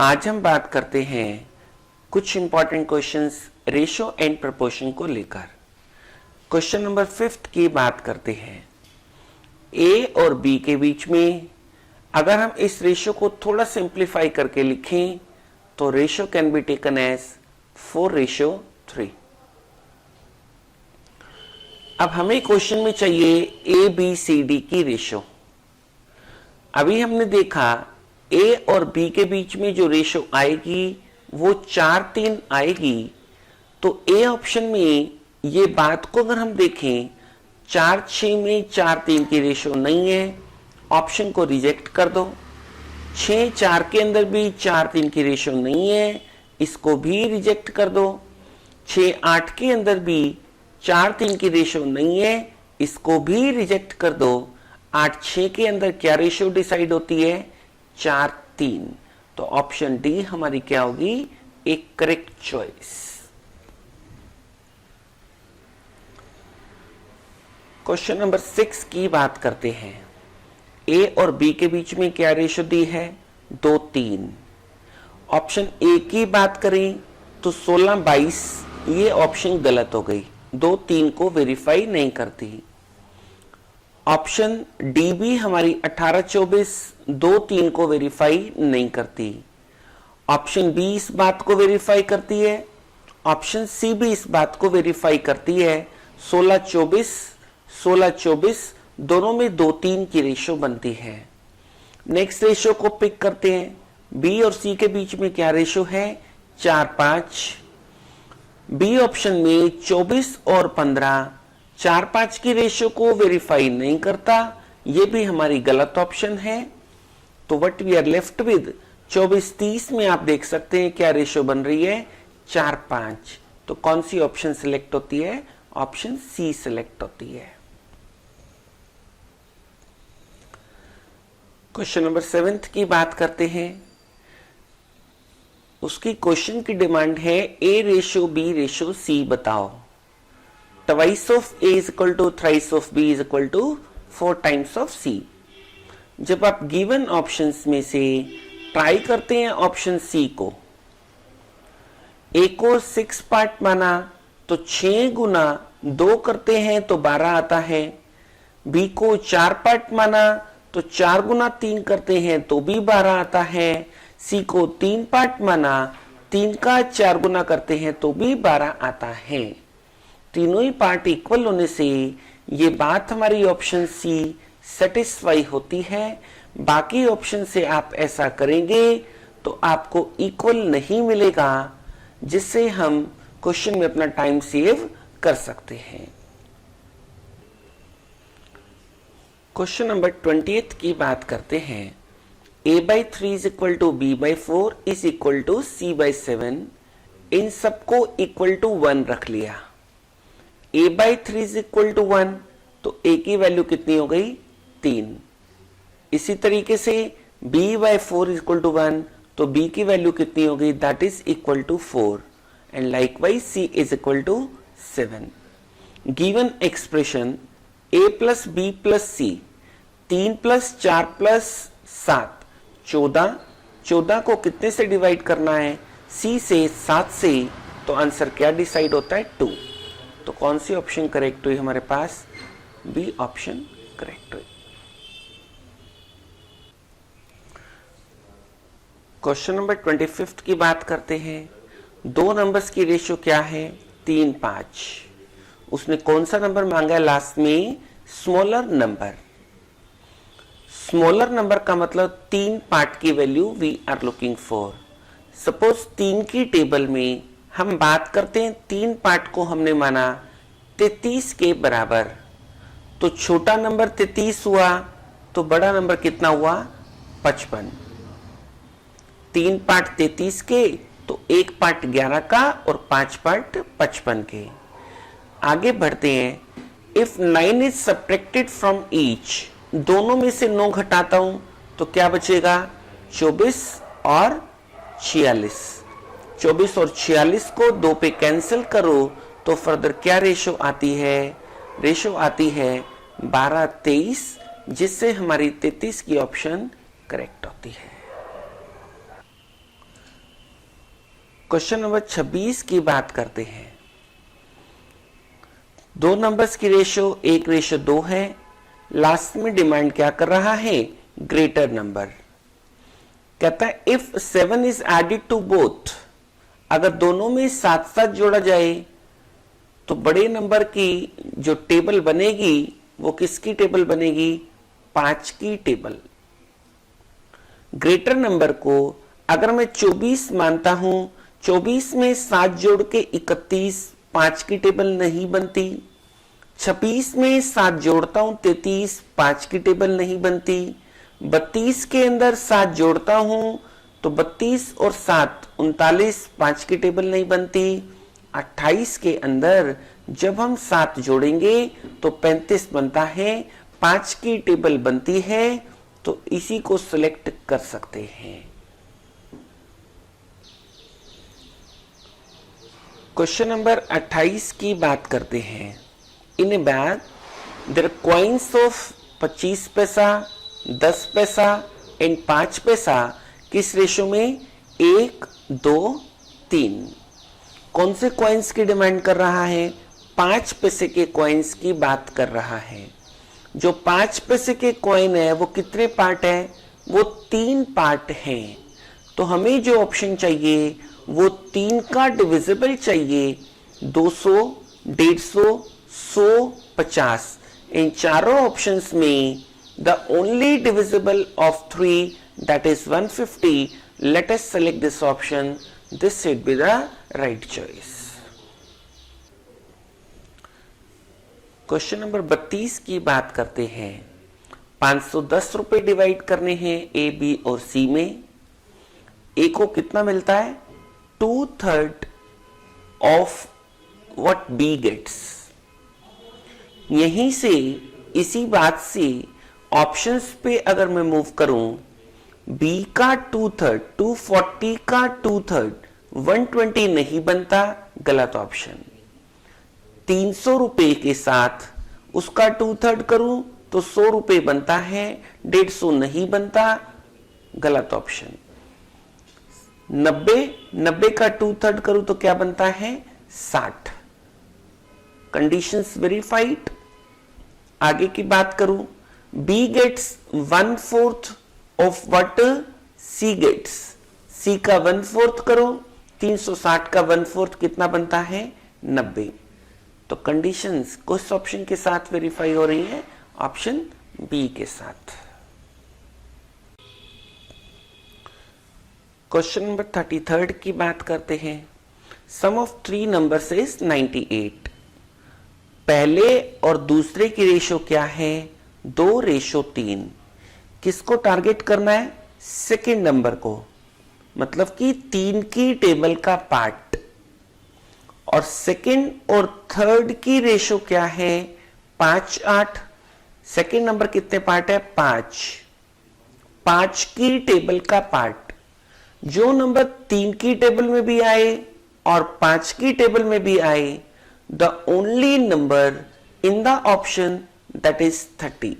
आज हम बात करते हैं कुछ important questions ratio and proportion को लेकर। क्वेश्चन नंबर 5 की बात करते हैं। ए और बी के बीच में अगर हम इस रेशो को थोड़ा सिंप्लीफाई करके लिखें तो ratio can be taken as 4:3। अब हमें क्वेश्चन में चाहिए ए बी सी डी की रेशो। अभी हमने देखा ए और बी के बीच में जो रेशो आएगी वो 4:3 आएगी। तो ए ऑप्शन में ये बात को अगर हम देखें 4:6 में 4:3 की रेशो नहीं है, ऑप्शन को रिजेक्ट कर दो। 6:4 के अंदर भी 4:3 की रेशो नहीं है, इसको भी रिजेक्ट कर दो। 6:8 के अंदर भी 4:3 की रेशो नहीं है, इसको भी रिजेक्ट कर दो। 8:6 के अंदर क्या रेशो डिसाइड होती है? 4:3। तो ऑप्शन डी हमारी क्या होगी? एक करेक्ट चॉइस। क्वेश्चन नंबर 6 की बात करते हैं। ए और बी के बीच में क्या रेशो दी है? 2:3। ऑप्शन ए की बात करें तो 16:22, ये ऑप्शन गलत हो गई, 2:3 को वेरीफाई नहीं करती। ऑप्शन डी भी हमारी 18:24 2:3 को वेरीफाई नहीं करती। ऑप्शन बी इस बात को वेरीफाई करती है। ऑप्शन सी भी इस बात को वेरीफाई करती है। 16:24 दोनों में 2:3 की रेशो बनती है। नेक्स्ट रेशो को पिक करते हैं। बी और सी के बीच में क्या रेशो है? 4:5। बी ऑप्शन में 24 और 15 4:5 की रेशो को वेरीफाई नहीं करता, ये भी हमारी गलत ऑप्शन है। तो what we are left with 24:30 में आप देख सकते हैं क्या रेशो बन रही है? 4:5। तो कौन सी ऑप्शन सिलेक्ट होती है? ऑप्शन सी सिलेक्ट होती है। क्वेश्चन नंबर 7 की बात करते हैं। उसकी क्वेश्चन की डिमांड है A:B:C बताओ। Twice of A is equal to thrice of B is equal to 4 times of C। जब आप गिवन ऑप्शंस में से ट्राई करते हैं ऑप्शन सी को, ए को 6 पार्ट माना तो 6 गुना 2 करते हैं तो 12 आता है। बी को 4 पार्ट माना तो 4 गुना 3 करते हैं तो भी 12 आता है। सी को 3 पार्ट माना, 3 का 4 गुना करते हैं तो भी 12 आता है। तीनों ही पार्ट इक्वल होने से ये बात हमारी ऑप्शन सी सेटिस्फाई होती है। बाकी ऑप्शन से आप ऐसा करेंगे तो आपको इक्वल नहीं मिलेगा, जिससे हम क्वेश्चन में अपना टाइम सेव कर सकते हैं। क्वेश्चन नंबर 28 की बात करते हैं। A/3 is equal to B/4 is equal to C/7। इन सबको इक्वल टू 1 रख लिया। A/3 is equal to 1 तो A की वैल्यू कितनी हो गई? 3। इसी तरीके से B/4 is equal to 1 तो B की वैल्यू कितनी हो गई? That is equal to 4 and likewise C is equal to 7। Given expression A plus B plus C 3 plus 4 plus 7 14 को कितने से डिवाइड करना है? C से 7 से। तो आंसर क्या डिसाइड होता है? 2। तो कौन सी ऑप्शन करेक्ट हुई हमारे पास? बी ऑप्शन करेक्ट हुई। क्वेश्चन नंबर 25 की बात करते हैं। दो नंबर्स की रेशियो क्या है? 3, 5। उसने कौन सा नंबर मांगा है लास्ट में? Smaller number. स्मॉलर नंबर का मतलब 3 पार्ट की वैल्यू we are looking for. Suppose 3 की टेबल में हम बात करते हैं, 3 पार्ट को हमने माना 33 के बराबर। तो छोटा नंबर 33 हुआ तो बड़ा नंबर कितना हुआ? 55। 3 पार्ट 33 के तो 1 पार्ट 11 का और 5 पार्ट 55 के। आगे बढ़ते हैं। If 9 is subtracted from each, दोनों में से 9 घटाता हूं तो क्या बचेगा? 24 और 46। 24 और 46 को 2 पे कैंसिल करो तो फर्दर क्या रेशो आती है? रेशो आती है 12-23, जिससे हमारी 33 की ऑप्शन करेक्ट होती है। क्वेश्चन नंबर 26 की बात करते हैं। दो नंबर्स की रेशो 1:2 है। लास्ट में डिमांड क्या कर रहा है? Greater number. कहता है if 7 is added to both, अगर दोनों में साथ साथ जोड़ा जाए तो बड़े नंबर की जो टेबल बनेगी वो किसकी टेबल बनेगी? 5 की टेबल। ग्रेटर नंबर को अगर मैं 24 मानता हूं, 24 में 7 जोड़ के 31, 5 की टेबल नहीं बनती। 26 में 7 जोड़ता हूं 33, 5 की टेबल नहीं बनती। 32 के अंदर 7 जोड़ता हूं तो 32 और 7 39, 5 की टेबल नहीं बनती। 28 के अंदर जब हम 7 जोड़ेंगे तो 35 बनता है, 5 की टेबल बनती है, तो इसी को सिलेक्ट कर सकते हैं। क्वेश्चन नंबर 28 की बात करते हैं। In a bag there coins of 25 paisa, 10 पैसा एंड 5 पैसा किस रेशो में? 1, 2, 3। कौन से कॉइन्स की डिमांड कर रहा है? 5 पैसे के कॉइन्स की बात कर रहा है। जो 5 पैसे के कॉइन है वो कितने पार्ट है? वो 3 पार्ट हैं। तो हमें जो ऑप्शन चाहिए वो 3 का डिविजिबल चाहिए। 200, 150, 100, 50। इन चारों ऑप्शंस में the only divisible of 3 that is 150. Let us select this option. This should be the right choice. Question number 32 की बात करते हैं। 510 रुपए डिवाइड करने हैं ए, बी और सी में। ए को कितना मिलता है? 2/3 ऑफ व्हाट बी गेट्स। यहीं से इसी बात से ऑप्शंस पे अगर मैं मूव करूं, बी का 2/3, 240 का 2/3, 120 नहीं बनता, गलत ऑप्शन। 300 रुपए के साथ उसका 2/3 करूं तो 100 रुपए बनता है, 150 नहीं बनता, गलत ऑप्शन। 90 का 2/3 करूं तो क्या बनता है? 60। Conditions verified. आगे की बात करूं, B gets 1/4 of what C gets. C का 1/4 करो, 360 का 1/4 कितना बनता है? 90। तो कंडीशंस किस ऑप्शन के साथ वेरीफाई हो रही है? ऑप्शन बी के साथ। क्वेश्चन नंबर 33 की बात करते हैं। Sum of 3 numbers is 98। पहले और दूसरे की रेशो क्या है? 2:3। किसको टारगेट करना है? सेकेंड नंबर को, मतलब कि 3 की टेबल का पार्ट। और सेकेंड और थर्ड की रेशो क्या है? 5:8। सेकेंड नंबर कितने पार्ट है? 5। 5 की टेबल का पार्ट। जो नंबर 3 की टेबल में भी आए और 5 की टेबल में भी आए, the only number in the option that is 30।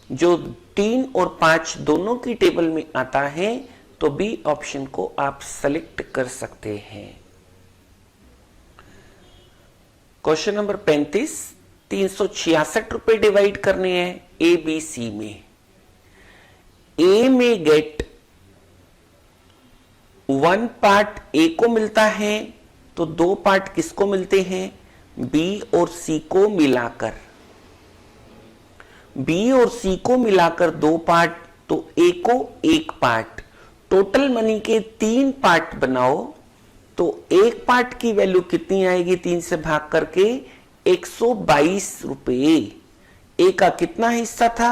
जो 3 और 5 दोनों की टेबल में आता है तो बी ऑप्शन को आप सेलेक्ट कर सकते हैं। Question number 35। 366 रुपए डिवाइड करने हैं ए, बी, सी में। ए में गेट 1 पार्ट ए को मिलता है तो 2 पार्ट किसको मिलते हैं? बी और सी को मिलाकर। बी और सी को मिलाकर 2 पार्ट, तो ए को 1 पार्ट। टोटल मनी के 3 पार्ट बनाओ तो 1 पार्ट की वैल्यू कितनी आएगी? 3 से भाग करके 122 रुपए। ए का कितना हिस्सा था?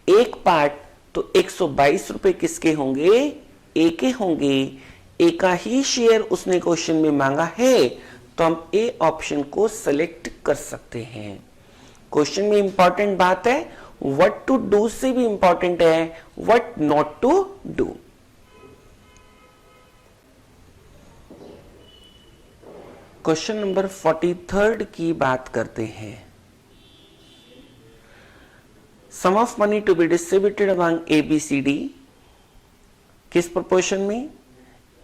1 पार्ट, तो 122 रुपए किसके होंगे? ए के होंगे। ए का ही शेयर उसने क्वेश्चन में मांगा है तो हम ए ऑप्शन को सेलेक्ट कर सकते हैं। क्वेश्चन में इंपॉर्टेंट बात है, व्हाट टू डू से भी इंपॉर्टेंट है what not to do. Question number 43 की बात करते हैं। Sum of money to be distributed among A, B, C, D. किस प्रोपोर्शन में?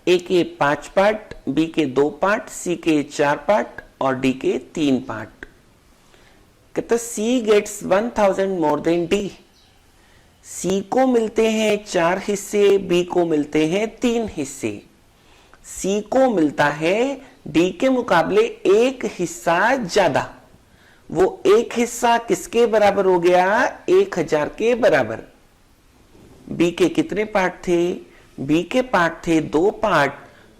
ए के 5 पार्ट, बी के 2 पार्ट, सी के 4 पार्ट और डी के 3 पार्ट। कहता सी गेट्स 1000 मोर देन डी। सी को मिलते हैं 4 हिस्से, बी को मिलते हैं 3 हिस्से। सी को मिलता है डी के मुकाबले 1 हिस्सा ज्यादा। वो 1 हिस्सा किसके बराबर हो गया? 1000 के बराबर। बी के कितने पार्ट थे? बी के पार्ट थे 2 पार्ट,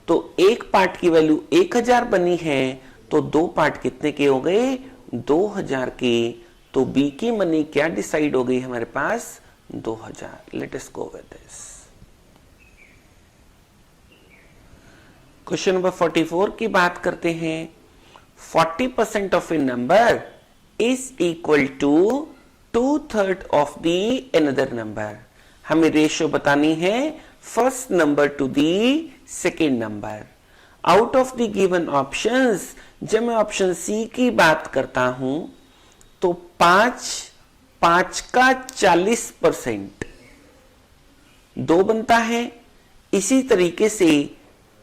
तो 1 पार्ट की वैल्यू 1000 बनी है, तो 2 पार्ट कितने के हो गए? 2000 के। तो बी की मनी क्या डिसाइड हो गई हमारे पास? 2000। Let us go with this. Question number 44 की बात करते हैं। 40% of a number is equal to 2/3 of the another number. हमें रेशियो बतानी है first number to the second number. Out of the given options, जब मैं ऑप्शन सी की बात करता हूं तो 5 का 40% 2 बनता है। इसी तरीके से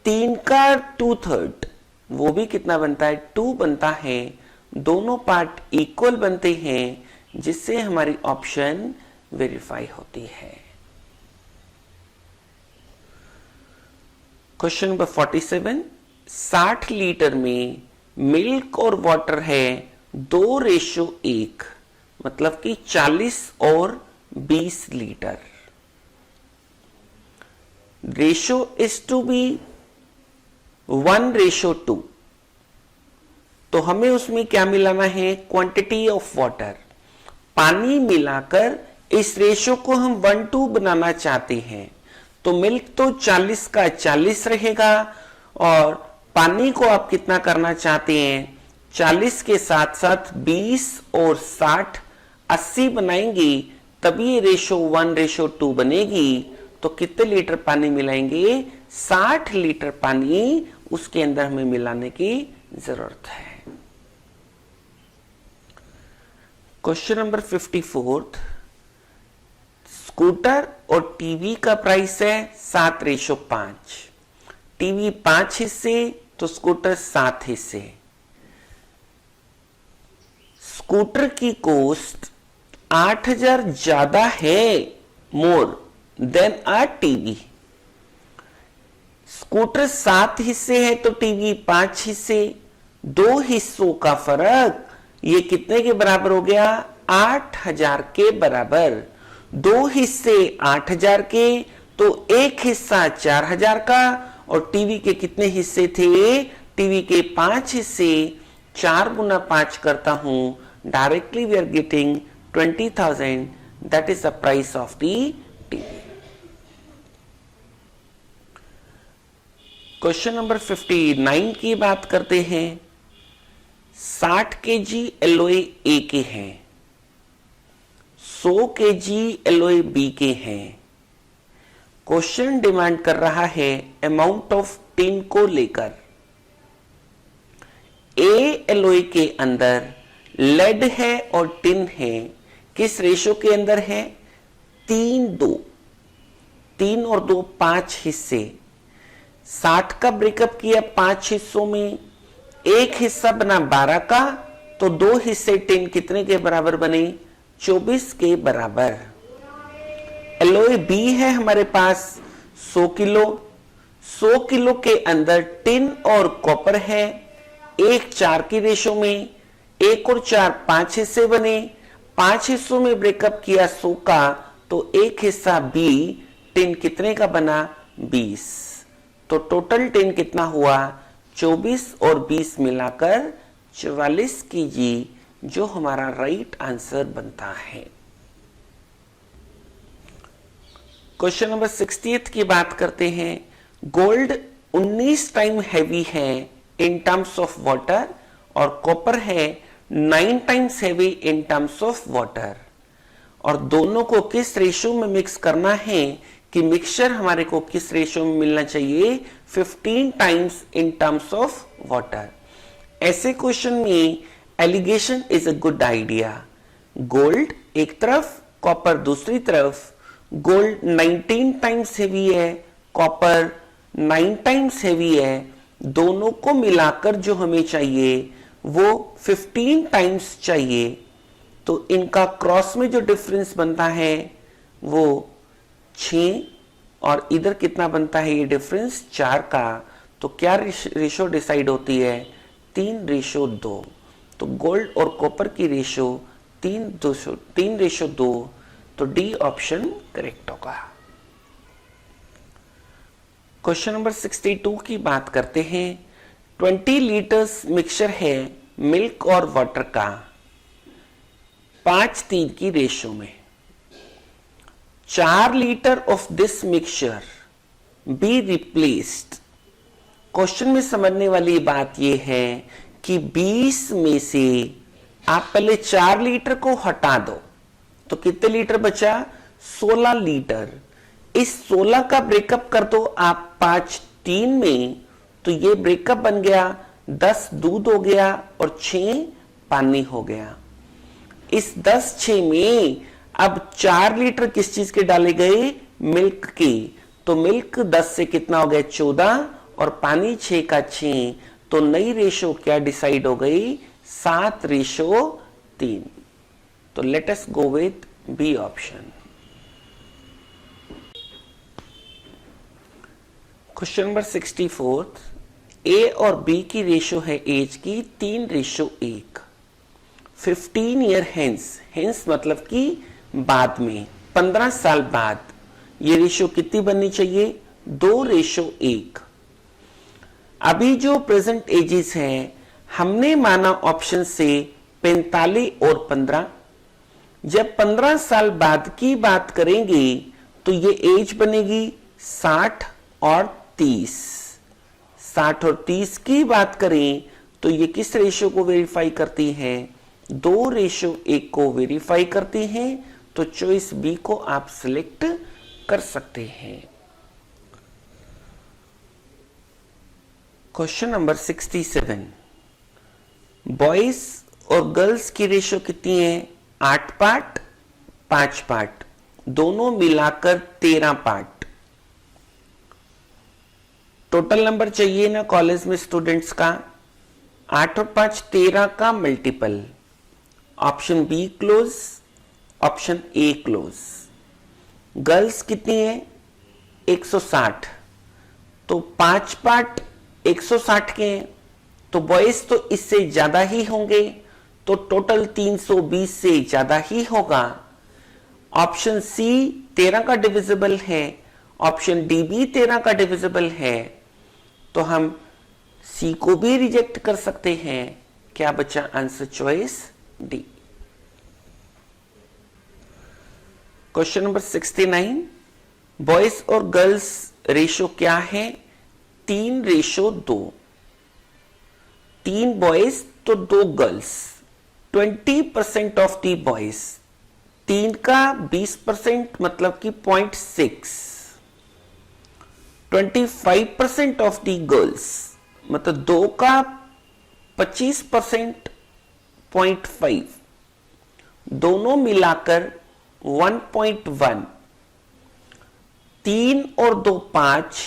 3 का 2/3 वो भी कितना बनता है? 2 बनता है। दोनों पार्ट इक्वल बनते हैं, जिससे हमारी ऑप्शन वेरीफाई होती है। Question number 47। 60 लीटर में मिल्क और वाटर है 2:1, मतलब कि 40 और 20 litre. Ratio is to be 1:2। तो हमें उसमें क्या मिलाना है? Quantity of water. पानी मिलाकर इस रेशियो को हम 1:2 बनाना चाहते हैं। तो मिल्क तो 40 का 40 रहेगा, और पानी को आप कितना करना चाहते हैं? 40 के साथ साथ 20 और 60 80 बनाएंगे, तभी ये रेशियो 1:2 बनेगी। तो कितने लीटर पानी मिलाएंगे? 60 लीटर पानी उसके अंदर हमें मिलाने की जरूरत है। Question number 54। स्कूटर और टीवी का प्राइस है 7:5। टीवी 5 हिस्से तो स्कूटर 7 हिस्से। स्कूटर की कॉस्ट 8000 ज्यादा है, more than a TV. Scooter 7 हिस्से है तो टीवी 5 हिस्से। 2 हिस्सों का फर्क ये कितने के बराबर हो गया? 8000 के बराबर। 2 हिस्से 8000 के, तो 1 हिस्सा 4000 का। और टीवी के कितने हिस्से थे? टीवी के 5 हिस्से। 4 गुना 5 करता हूं, directly we are getting 20,000। That is the price of the TV. Question number 59 की बात करते हैं। 60 kg एलओए ए के हैं, 100 kg एलओए बी के हैं। क्वेश्चन डिमांड कर रहा है अमाउंट ऑफ टिन को लेकर। ए एलओए के अंदर लेड है और टिन है, किस रेशो के अंदर है? 3:2। 3 और 2 5 हिस्से। 60 का ब्रेकअप किया 5 हिस्सों में, 1 हिस्सा बना 12 का, तो 2 हिस्से टिन कितने के बराबर बने? 24 के बराबर। एलओए बी है हमारे पास 100 किलो। 100 किलो के अंदर टिन और कॉपर है, 1:4 की रेशो में। 1 और 4 5 हिस्से बने। 5 हिस्सों में ब्रेकअप किया 100 का, तो 1 हिस्सा बी। टिन कितने का बना? 20। तो टोटल टिन कितना हुआ? 24 और 20 मिलाकर 44 kg, जो हमारा राइट आंसर बनता है। क्वेश्चन नंबर 68 की बात करते हैं। गोल्ड 19 टाइम हैवी है इन टर्म्स ऑफ वाटर, और कॉपर है 9 times heavy in terms of water. और दोनों को किस रेशियो में मिक्स करना है कि मिक्सचर हमारे को किस रेशियो में मिलना चाहिए? 15 times in terms of water. ऐसे क्वेश्चन में alligation is a good idea. Gold एक तरफ, कॉपर दूसरी तरफ। गोल्ड 19 टाइम्स हेवी है, कॉपर 9 टाइम्स हैवी है, दोनों को मिलाकर जो हमें चाहिए वो 15 टाइम्स चाहिए। तो इनका क्रॉस में जो डिफरेंस बनता है वो 6 और इधर कितना बनता है ये डिफरेंस 4 का। तो क्या रेशो डिसाइड होती है 3:2। तो गोल्ड और कॉपर की रेशो 3:2। तो डी ऑप्शन करेक्ट होगा। क्वेश्चन नंबर 62 की बात करते हैं। 20 लीटर्स मिक्सचर है मिल्क और वाटर का 5:3 की रेशो में। 4 litre of this mixture be replaced. Question में समझने वाली बात यह है कि 20 में से आप पहले 4 लीटर को हटा दो तो कितने लीटर बचा 16 लीटर। इस 16 का ब्रेकअप कर दो आप 5:3 में, तो ये ब्रेकअप बन गया 10 दूध हो गया और 6 पानी हो गया। इस 10-6 में अब 4 लीटर किस चीज के डाले गए मिल्क के। तो मिल्क 10 से कितना हो गया 14 और पानी 6 का 6। तो नई रेशो क्या डिसाइड हो गई 7:3। तो let us go with B option. Question number 64। A और बी की रेशो है एज की 3:1। 15 ईयर हेंस मतलब कि बाद में 15 साल बाद ये रेशो कितनी बननी चाहिए 2:1। अभी जो प्रेजेंट एजेस हैं हमने माना ऑप्शन से 45 और 15। जब 15 साल बाद की बात करेंगे तो ये एज बनेगी 60 और 30। 60 और 30 की बात करें तो ये किस रेशो को वेरीफाई करती है 2:1 को वेरीफाई करती हैं। तो चॉइस बी को आप सिलेक्ट कर सकते हैं। Question number 67। बॉयज और गर्ल्स की रेशो कितनी है 8 पार्ट 5 पार्ट, दोनों मिलाकर 13 पार्ट। टोटल नंबर चाहिए ना कॉलेज में स्टूडेंट्स का 8 और 5 13 का multiple. Option be close, option A close. Girls कितनी है 160, तो 5 पार्ट 160 के हैं, तो बॉयज तो इससे ज्यादा ही होंगे, तो टोटल 320 से ज्यादा ही होगा। ऑप्शन सी 13 का डिविजिबल है, ऑप्शन डी भी 13 का डिविजिबल है, तो हम सी को भी रिजेक्ट कर सकते हैं। क्या बचा answer choice D. Question number 69। Boys और गर्ल्स रेशो क्या है 3:2। 3 बॉयज तो 2 गर्ल्स। 20% ऑफ दी बॉयज, 3 का 20% मतलब कि 0.6। 25% ऑफ दी गर्ल्स मतलब 2 का 25% 0.5, दोनों मिलाकर 1.1। 3 और 2 5,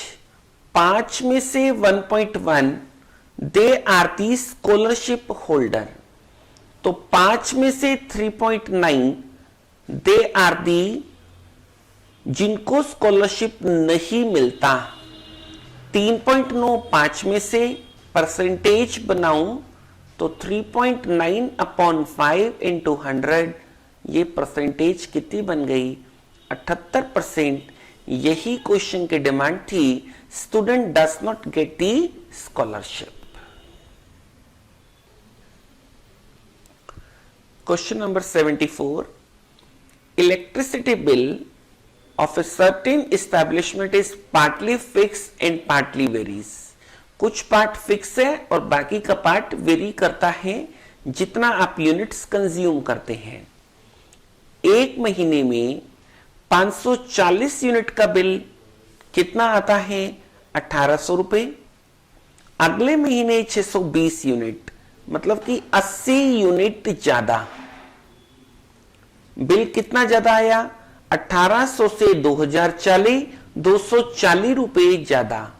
5 में से 1.1 they are the scholarship holder. तो 5 में से 3.9 दे आर दी जिनको स्कॉलरशिप नहीं मिलता। 3.9 5 में से परसेंटेज बनाऊं तो 3.9/5 into 100, ये परसेंटेज कितनी बन गई 78%। यही क्वेश्चन की डिमांड थी, student does not get the scholarship. Question number 74। Electricity bill of a certain establishment is partly fixed and partly varies। कुछ पार्ट फिक्स है और बाकी का पार्ट वेरी करता है जितना आप यूनिट्स कंज्यूम करते हैं। एक महीने में 540 यूनिट का बिल कितना आता है 1800 रुपए। अगले महीने 620 यूनिट मतलब कि 80 यूनिट ज्यादा। बिल कितना ज्यादा आया 1800 से 2040, 240 रुपए ज्यादा।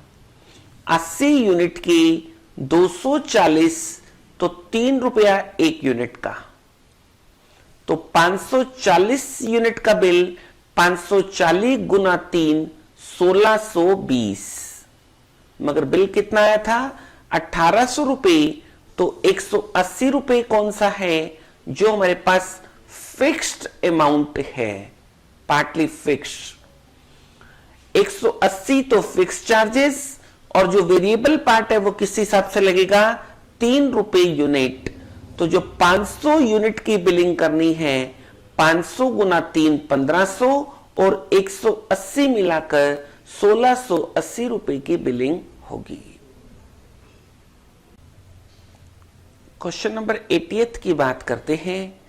80 यूनिट की 240 तो 3 रुपया 1 यूनिट का, तो 540 यूनिट का बिल 540 गुना 3 1620, मगर बिल कितना आया था 1800 रुपए। तो 180 रुपए कौन सा है जो हमारे पास फिक्स्ड अमाउंट है, पार्टली फिक्स्ड। 180 तो फिक्स चार्जेस और जो वेरिएबल पार्ट है वो किस हिसाब से लगेगा 3 रुपए यूनिट। तो जो 500 यूनिट की बिलिंग करनी है 500 गुना 3 1500 और 180 मिलाकर 1680 रुपए की बिलिंग होगी। क्वेश्चन नंबर 80 की बात करते हैं।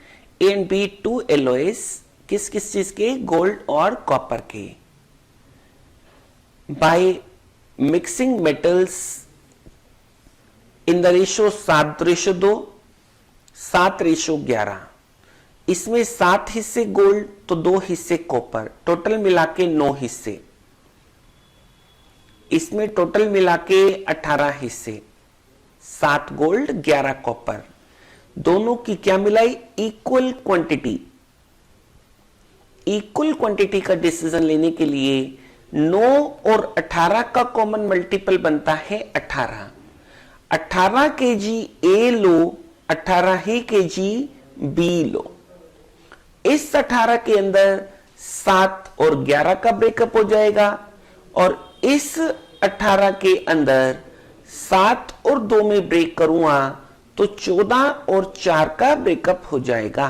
ए एंड बी 2 एलओएस किस किस चीज के, गोल्ड और कॉपर के। By mixing metals in the ratio 7:2, 7:11, इसमें 7 हिस्से गोल्ड तो 2 हिस्से कॉपर, टोटल मिला के 9 हिस्से। इसमें टोटल मिला के 18 हिस्से, 7 गोल्ड 11 कॉपर, दोनों की क्या मिलाई इक्वल क्वांटिटी। इक्वल क्वांटिटी का डिसीजन लेने के लिए 9 और 18 का कॉमन मल्टीपल बनता है 18। 18 केजी ए लो, 18 ही केजी बी लो। इस 18 के अंदर 7 और 11 का ब्रेकअप हो जाएगा और इस 18 के अंदर 7 और 2 में ब्रेक करूंगा तो 14 और 4 का ब्रेकअप हो जाएगा।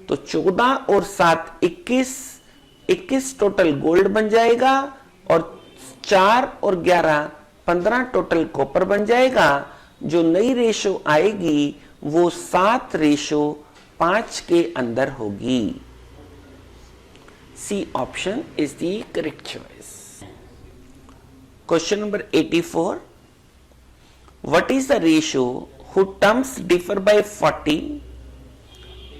तो 14 और 7 21 टोटल गोल्ड बन जाएगा और 4 और 11 15 टोटल कॉपर बन जाएगा। जो नई रेशो आएगी वो 7:5 के अंदर होगी। C option is the correct choice. Question number 84, what is the ratio who terms differ by 40।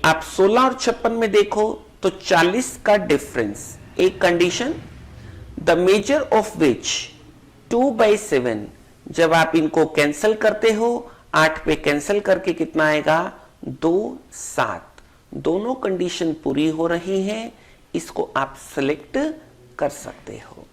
आप 16 और 56 में देखो तो 40 का डिफरेंस, एक condition the measure of which 2/7, जब आप इनको कैंसिल करते हो 8 पे कैंसिल करके कितना आएगा 2 7, दोनों कंडीशन पूरी हो रही हैं, इसको आप सिलेक्ट कर सकते हो।